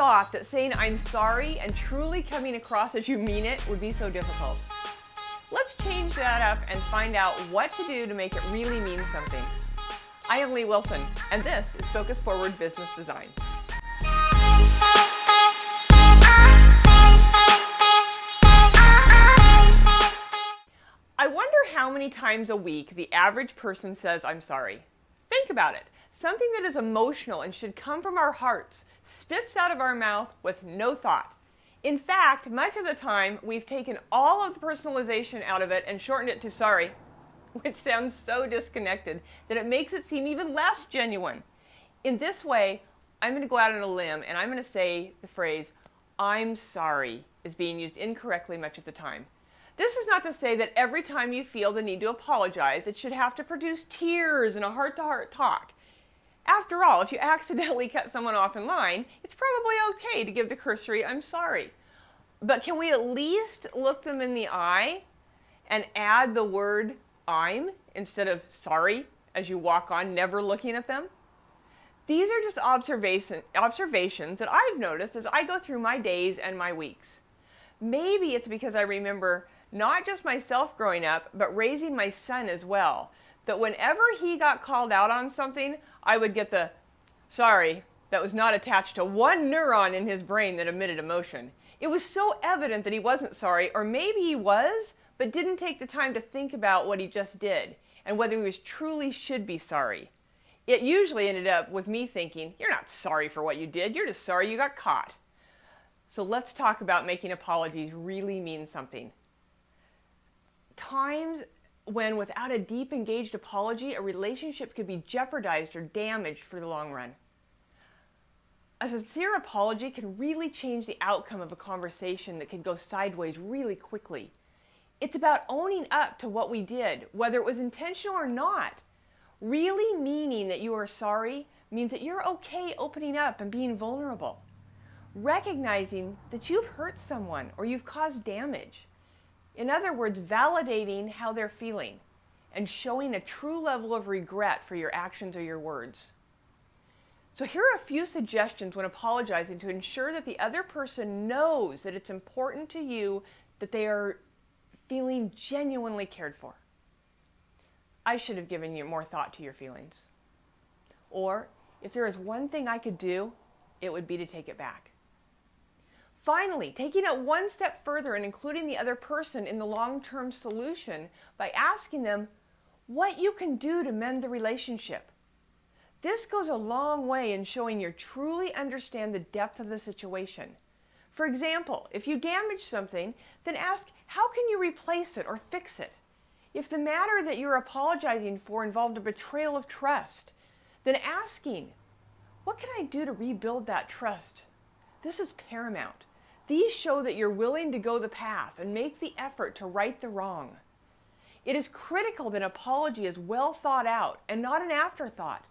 thought that saying I'm sorry and truly coming across as you mean it would be so difficult? Let's change that up and find out what to do to make it really mean something. I am Leigh Wilson, and this is Focus Forward Business Design. I wonder how many times a week the average person says, I'm sorry. Think about it. Something that is emotional and should come from our hearts spits out of our mouth with no thought. In fact, much of the time, we've taken all of the personalization out of it and shortened it to sorry, which sounds so disconnected that it makes it seem even less genuine. In this way, I'm going to go out on a limb and I'm going to say the phrase, I'm sorry, is being used incorrectly much of the time. This is not to say that every time you feel the need to apologize, it should have to produce tears and a heart-to-heart talk. After all, if you accidentally cut someone off in line, it's probably okay to give the cursory, I'm sorry. But can we at least look them in the eye and add the word I'm instead of sorry as you walk on, never looking at them? These are just observations that I've noticed as I go through my days and my weeks. Maybe it's because I remember not just myself growing up, but raising my son as well, that whenever he got called out on something, I would get the sorry that was not attached to one neuron in his brain that emitted emotion. It was so evident that he wasn't sorry, or maybe he was, but didn't take the time to think about what he just did and whether he was truly should be sorry. It usually ended up with me thinking, you're not sorry for what you did, you're just sorry you got caught. So let's talk about making apologies really mean something. Times when without a deep engaged apology, a relationship could be jeopardized or damaged for the long run. A sincere apology can really change the outcome of a conversation that can go sideways really quickly. It's about owning up to what we did, whether it was intentional or not. Really meaning that you are sorry means that you're okay opening up and being vulnerable. Recognizing that you've hurt someone or you've caused damage. In other words, validating how they're feeling and showing a true level of regret for your actions or your words. So here are a few suggestions when apologizing to ensure that the other person knows that it's important to you that they are feeling genuinely cared for. I should have given you more thought to your feelings. Or, if there is one thing I could do, it would be to take it back. Finally, taking it one step further and including the other person in the long-term solution by asking them what you can do to mend the relationship. This goes a long way in showing you truly understand the depth of the situation. For example, if you damage something, then ask, how can you replace it or fix it? If the matter that you're apologizing for involved a betrayal of trust, then asking, what can I do to rebuild that trust? This is paramount. These show that you're willing to go the path and make the effort to right the wrong. It is critical that an apology is well thought out and not an afterthought.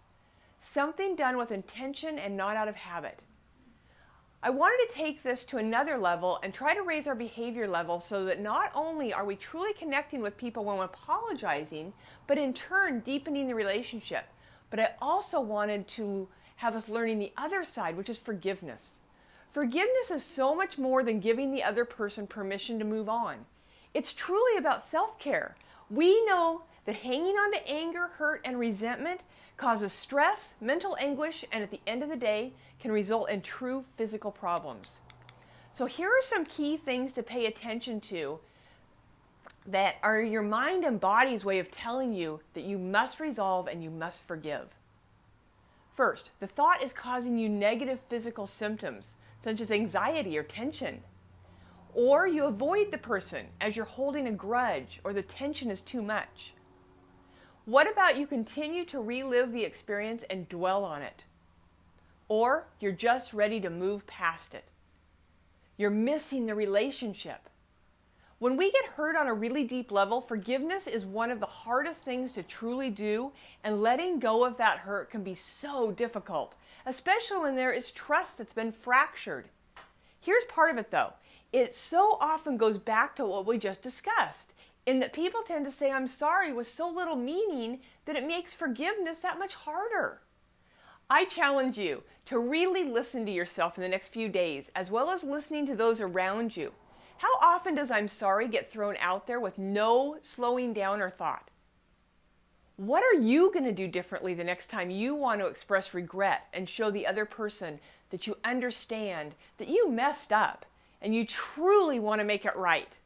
Something done with intention and not out of habit. I wanted to take this to another level and try to raise our behavior level so that not only are we truly connecting with people when apologizing, but in turn deepening the relationship. But I also wanted to have us learning the other side, which is forgiveness. Forgiveness is so much more than giving the other person permission to move on. It's truly about self-care. We know that hanging on to anger, hurt, and resentment causes stress, mental anguish, and at the end of the day, can result in true physical problems. So here are some key things to pay attention to that are your mind and body's way of telling you that you must resolve and you must forgive. First, the thought is causing you negative physical symptoms, such as anxiety or tension. Or you avoid the person as you're holding a grudge or the tension is too much. What about you continue to relive the experience and dwell on it? Or you're just ready to move past it. You're missing the relationship. When we get hurt on a really deep level, forgiveness is one of the hardest things to truly do, and letting go of that hurt can be so difficult, especially when there is trust that's been fractured. Here's part of it though. It so often goes back to what we just discussed, in that people tend to say I'm sorry with so little meaning that it makes forgiveness that much harder. I challenge you to really listen to yourself in the next few days, as well as listening to those around you. How often does "I'm sorry" get thrown out there with no slowing down or thought? What are you going to do differently the next time you want to express regret and show the other person that you understand that you messed up and you truly want to make it right?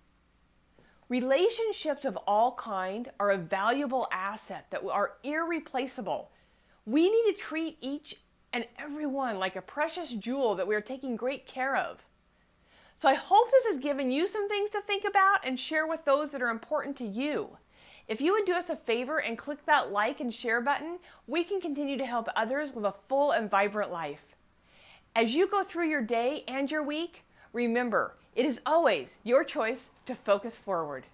Relationships of all kind are a valuable asset that are irreplaceable. We need to treat each and every one like a precious jewel that we are taking great care of. So I hope this has given you some things to think about and share with those that are important to you. If you would do us a favor and click that like and share button, we can continue to help others live a full and vibrant life. As you go through your day and your week, remember, it is always your choice to focus forward.